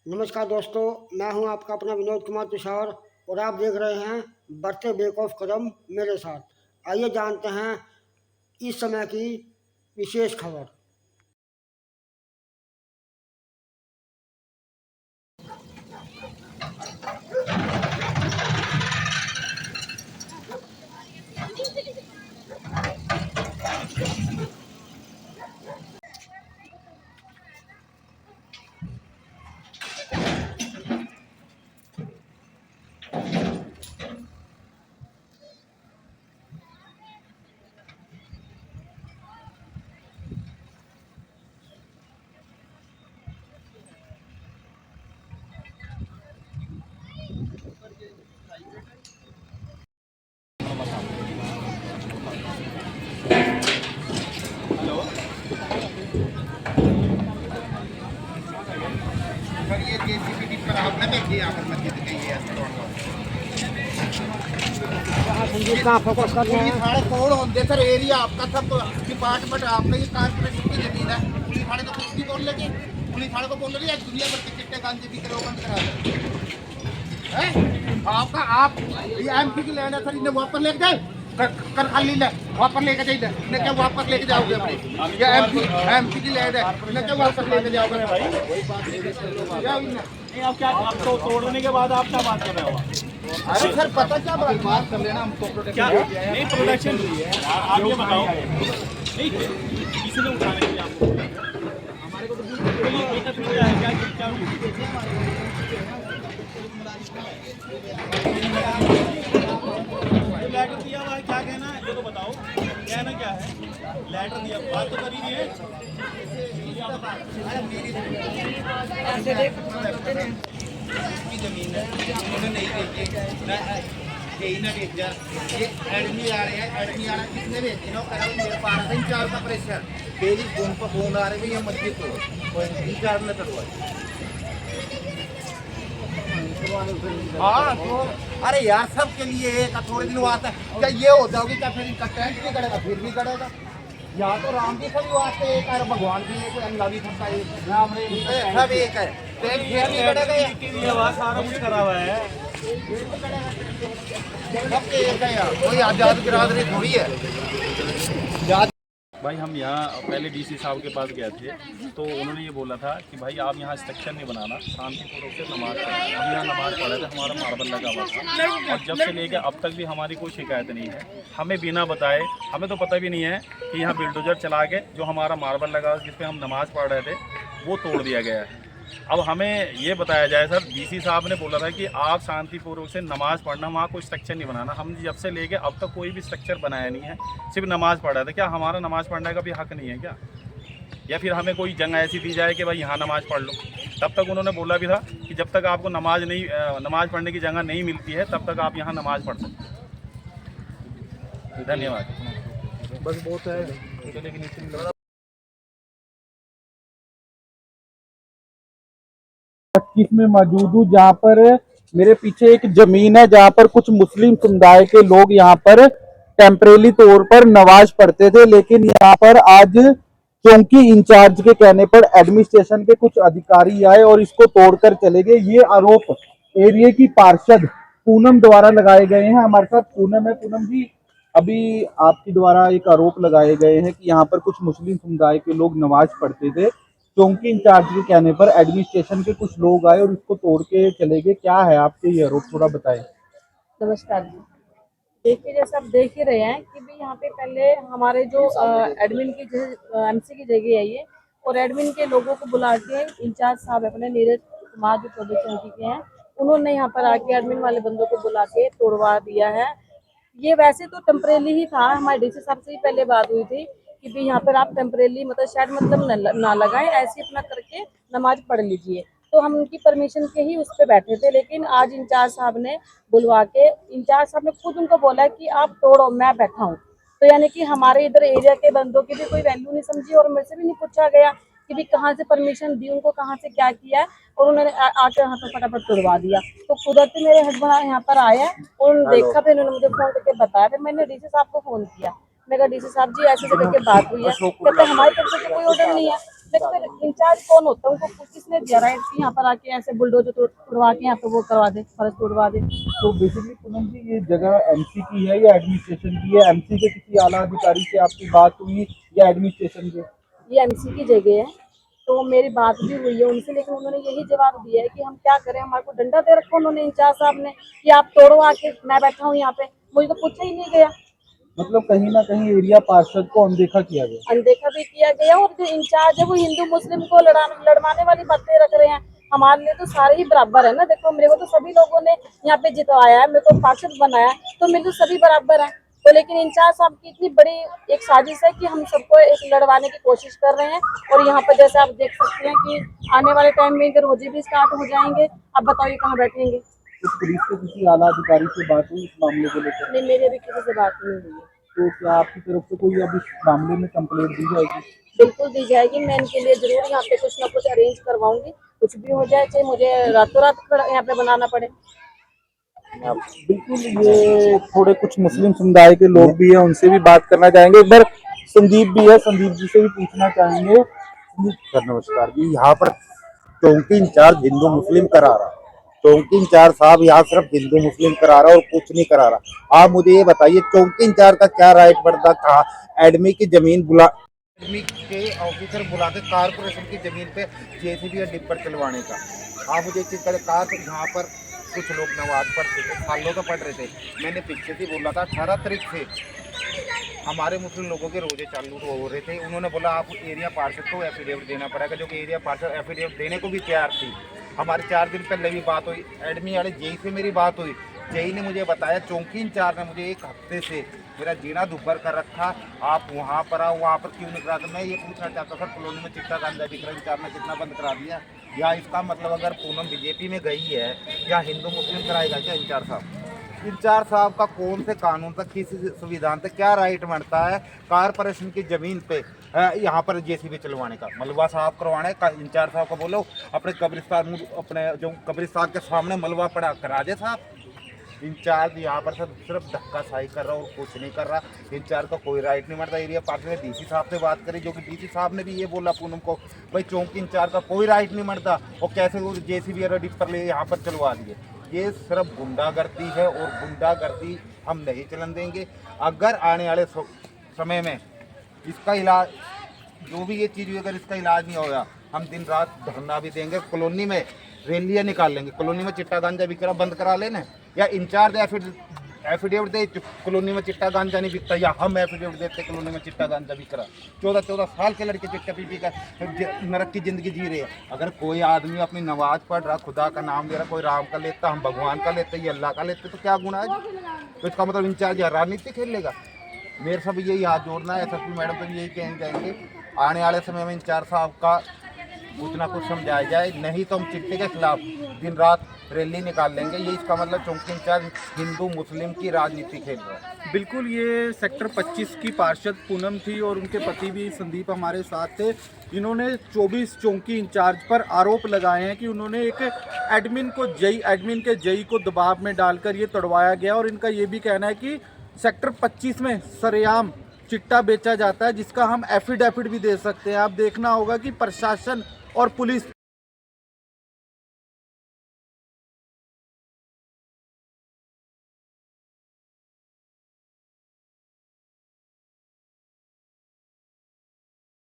नमस्कार दोस्तों, मैं हूं आपका अपना विनोद कुमार तुषार और आप देख रहे हैं बढ़ते बेक ऑफ कदम मेरे साथ। आइए जानते हैं इस समय की विशेष खबर। ये जेसीबी पर आपने देखी यहाँ पर मस्जिद गई है संजीव कहाँ फोकस कर रहे हैं? साढ़े कौन होंगे सर एरिया आपका सब डिपार्टमेंट आपका ये कारपोरेशन की जमीन है। पुलिस थाने तो कुछ नहीं बोल लगी, पुलिस थाने को बोल रही है दुनिया भर के चिट्टे गांजे भी करो बंद करा दो। आपका आप ये एमपी की लैंड है सर, इन्हें वापस ले जाए कर खाली ले वापस लेके जाइए। इन्हें क्या वापस लेके जाओगे अपने? ये एमपी की लैंड है, इन्हें क्या वापस लेके जाओगे भाई? नहीं आप क्या, आप तो तोड़ने के बाद आप क्या बात कर रहे हो? अरे सर पता क्या बात कर लेना, हम तो क्या नहीं प्रोडक्शन आप ये बताओ नहीं किसी ने उठाने के लिए आपको हमारे को तो क्या लेटर दिया हुआ है, क्या कहना है ये तो बताओ, कहना क्या है? लेटर दिया, बात तो कर ही नहीं है। जमीन है उन्होंने नहीं बेची, यही ना बेचा। ये एडमी आ रहे हैं, एडमी आ रहा है किसने बेची ना करा मेरे पास इंचार्ज का प्रेशर मेरी फोन पर फोन आ रहे भैया मस्जिद को इंचार्ज ने करवाई। हाँ तो अरे यार सबके लिए एक थोड़े दिन वास्ते क्या ये हो जाओगे क्या? फिर इनका टेंट नहीं करेगा, फिर भी करेगा। या तो राम जी सभी वास्ते एक है, भगवान भी है, कोई अल्लाह भी सबका एक, राम सब एक है। टेंट फिर नहीं करेगा, सारा कुछ करा हुआ है। सबके एक है यार, कोई आजाद बिरादरी थोड़ी है। भाई हम यहाँ पहले डीसी साहब के पास गए थे तो उन्होंने ये बोला था कि भाई आप यहाँ स्ट्रक्चर नहीं बनाना, शांतिपूर्वक से नमाज पढ़ना। हम यहाँ नमाज पढ़े थे, हमारा मार्बल लगा हुआ था और जब से लेके अब तक भी हमारी कोई शिकायत नहीं है। हमें बिना बताए, हमें तो पता भी नहीं है कि यहाँ बिल्डोजर चला के जो हमारा मार्बल लगा जिस पर हम नमाज पढ़ रहे थे वो तोड़ दिया गया है। अब हमें ये बताया जाए सर, डीसी साहब ने बोला था कि आप शांतिपूर्वक से नमाज़ पढ़ना, वहाँ कोई स्ट्रक्चर नहीं बनाना। हम जब से लेके अब तक कोई भी स्ट्रक्चर बनाया नहीं है, सिर्फ नमाज़ पढ़ा था। क्या हमारा नमाज़ पढ़ने का भी हक नहीं है क्या? या फिर हमें कोई जगह ऐसी दी जाए कि भाई यहाँ नमाज़ पढ़ लो? तब तक उन्होंने बोला भी था कि जब तक आपको नमाज़ पढ़ने की जगह नहीं मिलती है तब तक आप यहाँ नमाज़ पढ़ सकते। धन्यवाद। बस बहुत है। 25 में मौजूद हूँ, जहाँ पर मेरे पीछे एक जमीन है जहाँ पर कुछ मुस्लिम समुदाय के लोग यहाँ पर टेम्परेरी तौर पर नमाज पढ़ते थे। लेकिन यहाँ पर आज चौकी इंचार्ज के कहने पर एडमिनिस्ट्रेशन के कुछ अधिकारी आए और इसको तोड़कर चले गए। ये आरोप एरिया की पार्षद पूनम द्वारा लगाए गए हैं। हमारे साथ पूनम है। पूनम जी, अभी आपके द्वारा एक आरोप लगाए गए हैं कि यहाँ पर कुछ मुस्लिम समुदाय के लोग नमाज पढ़ते थे, चौकी इंचार्ज के कहने पर एडमिनिस्ट्रेशन के कुछ लोग आए और इसको तोड़ के चले गए। क्या है आपके ये आरोप, थोड़ा बताएं। नमस्कार जी। देखिए, जैसा आप देख ही रहे हैं कि भी यहाँ पे पहले हमारे जो एडमिन की एमसी की जगह है ये, और एडमिन के लोगों को बुला के इंचार्ज साहब अपने नीरज कुमार जो प्रोजेक्ट चौकी के हैं, उन्होंने यहाँ पर आके एडमिन वाले बंदों को बुला के तोड़वा दिया है। ये वैसे तो टेम्परेरी ही था, हमारे डीसी साहब से ही पहले बात हुई थी कि भी यहाँ पर आप टेम्परेरी मतलब शायद मतलब ना लगाएं, ऐसे अपना करके नमाज पढ़ लीजिए। तो हम उनकी परमिशन के ही उस पर बैठे थे। लेकिन आज इंचार्ज साहब ने बुलवा के, इंचार्ज साहब ने खुद उनको बोला कि आप तोड़ो, मैं बैठा हूँ। तो यानी कि हमारे इधर एरिया के बंदों की भी कोई वैल्यू नहीं समझी और मेरे से भी नहीं पूछा गया कि भी कहाँ से परमिशन दी, उनको कहाँ से क्या किया है, और उन्होंने आके यहाँ पर फटाफट तोड़वा दिया। तो कुदरती मेरे हस्बैंड यहाँ पर आए हैं और उन्होंने देखा, फिर उन्होंने मुझे फोन करके बताया। फिर मैंने डीसी साहब को फोन किया, मैं कहा डीसी साहब जी ऐसे करके बात हुई है। कहते हमारी तरफ से तो कोई ऑर्डर नहीं है। लेकिन फिर इंचार्ज कौन होता है, उनको किसने दिया राइट कि यहाँ पर आके ऐसे बुलडोजर तोड़वा के यहाँ पे वो करवा दे, फर्श तोड़वा दे। तो बेसिकली पूनम जी ये जगह एमसी की है या एडमिनिस्ट्रेशन की है? एमसी के किसी आला अधिकारी से आपकी बात हुई या एडमिनिस्ट्रेशन के? ये एमसी की जगह है, तो मेरी बात भी हुई है उनसे, लेकिन उन्होंने यही जवाब दिया है कि हम क्या करें, हमारे को डंडा दे रखा उन्होंने इंचार्ज साहब ने कि आप तोड़ो आके, मैं बैठा हूँ यहाँ पे, मुझे तो पूछा ही नहीं गया। मतलब कहीं ना कहीं एरिया पार्षद को अनदेखा किया गया। अनदेखा भी किया गया, और जो इंचार्ज है वो हिंदू मुस्लिम को लड़वाने वाली बातें रख रहे हैं। हमारे लिए तो सारे ही बराबर है ना, देखो मेरे को तो सभी लोगों ने यहाँ पे जितवाया है, मेरे को पार्षद बनाया, तो मेरे तो सभी बराबर है। तो लेकिन इंचार्ज साहब की इतनी बड़ी एक साजिश है कि हम सबको एक लड़वाने की कोशिश कर रहे हैं। और यहाँ पे जैसे आप देख सकते हैं कि आने वाले टाइम में अगर रोजे भी स्टार्ट हो जाएंगे, अब बताइए कहाँ बैठेंगे। तो पुलिस के किसी आला अधिकारी से बात हुई इस मामले को लेकर? नहीं, मेरी अभी किसी से बात नहीं हुई है। तो क्या आपकी तरफ से कोई अब इस मामले में कंप्लेंट दी जाएगी? बिल्कुल दी जाएगी, मैं इनके लिए जरूर यहाँ पे कुछ ना कुछ अरेंज करवाऊंगी, कुछ भी हो जाए, चाहे मुझे रातों रात यहाँ पे बनाना पड़े। बिल्कुल, ये थोड़े कुछ मुस्लिम समुदाय के लोग भी हैं, उनसे भी बात करना चाहेंगे। एक बार संदीप भी है, संदीप जी से भी पूछना चाहेंगे। सर नमस्कार जी। यहाँ पर चौकी इंचार्ज हिंदू मुस्लिम करा रहा, चौकी इंचार्ज साहब यहाँ सिर्फ हिंदू मुस्लिम करा रहा और कुछ नहीं करा रहा। आप मुझे ये बताइए चौकी इंचार्ज का क्या राइट बनता था एडमी की जमीन एडमी के ऑफिसर बुला के कारपोरेशन की जमीन पे जेसीबी या डिपर चलवाने का? आप मुझे एक चीज करें, यहाँ पर कुछ लोग नमाज पढ़ते थे, सालों तो पढ़ रहे थे। मैंने पीछे से बोला था 18 तारीख से हमारे मुस्लिम लोगों के रोजे चालू हो रहे थे। उन्होंने बोला आप एरिया पार्षद को एफिडेविट देना पड़ेगा, जो कि एरिया पार्षद एफिडेविट देने को भी तैयार थी। हमारी 4 दिन पहले भी बात हुई, एडमी वाले जेई से मेरी बात हुई। जेई ने मुझे बताया, चौकी इंचार्ज ने मुझे 1 हफ्ते से मेरा जीना दुभर कर रखा, आप वहाँ पर आओ, वहाँ पर क्यों नहीं करा? तो मैं ये पूछना चाहता सर, कॉलोनी में चिट्टा गांजा बिक रहा है, इंचार्ज ने कितना बंद करा दिया? या इसका मतलब अगर पूनम बीजेपी में गई है या हिंदू मुस्लिम कराएगा क्या इंचार्ज साहब? इंचार्ज साहब का कौन से कानून तक, किस संविधान तक क्या राइट बनता है कारपोरेशन की जमीन पे यहाँ पर जेसीबी चलवाने का? मलबा साफ करवाने का इंचार्ज साहब को बोलो अपने कब्रिस्तान, अपने जो कब्रिस्तान के सामने मलबा पड़ा करा दे साहब। इंचार्ज यहाँ पर सिर्फ धक्काशाही कर रहा और कुछ नहीं कर रहा। इंचार्ज का कोई राइट नहीं बनता। एरिया पार्षद ने डीसी साहब से बात करी, जो कि डीसी साहब ने भी ये बोला पूनम को, भाई चौकी इंचार्ज का कोई राइट नहीं बनता, और कैसे वो जेसीबी और डिपर ले यहाँ पर चलवा दिए। ये सिर्फ गुंडागर्दी है, और गुंडागर्दी हम नहीं चलन देंगे। अगर आने वाले समय में इसका इलाज, जो भी ये चीज़ हुई, अगर इसका इलाज नहीं होगा, हम दिन रात धरना भी देंगे, कॉलोनी में रैलियाँ निकाल लेंगे। कॉलोनी में चिट्टा गांजा बिकरा बंद करा लेना, या इंचार्ज एफिडेविट दे कॉलोनी में चिट्टा गांजा नहीं बिकता, या हम एफिडेविट देते कॉलोनी में चिट्टा गांजा बिक रहा। 14-14 साल के लड़के चिट्टा पी कर नरक की जिंदगी जी रहे हैं। अगर कोई आदमी अपनी नमाज पढ़ रहा, खुदा का नाम ले रहा, कोई राम का लेता, हम भगवान का लेते, ये अल्लाह का लेते, तो क्या गुनाह है? तो इसका मतलब इंचार्ज राजनीति खेल लेगा? मेरे सब यही हाथ जोड़ना है, एसएसपी मैडम तो यही कहना चाहेंगे, आने वाले समय में इंचार्ज साहब का कुछ ना कुछ समझाया जाए, नहीं तो हम चिट्टे के खिलाफ दिन रात रैली निकाल लेंगे। ये इसका मतलब चौकी इंचार्ज हिंदू मुस्लिम की राजनीति खेल रहा है। बिल्कुल, ये सेक्टर 25 की पार्षद पूनम थी और उनके पति भी संदीप हमारे साथ थे। इन्होंने 24 चौकी इंचार्ज पर आरोप लगाए हैं कि उन्होंने एक एडमिन के जेई को दबाव में डालकर ये तोड़वाया गया, और इनका ये भी कहना है कि सेक्टर 25 में सरेआम चिट्टा बेचा जाता है, जिसका हम एफिडेविट भी दे सकते हैं। आप देखना होगा कि प्रशासन और पुलिस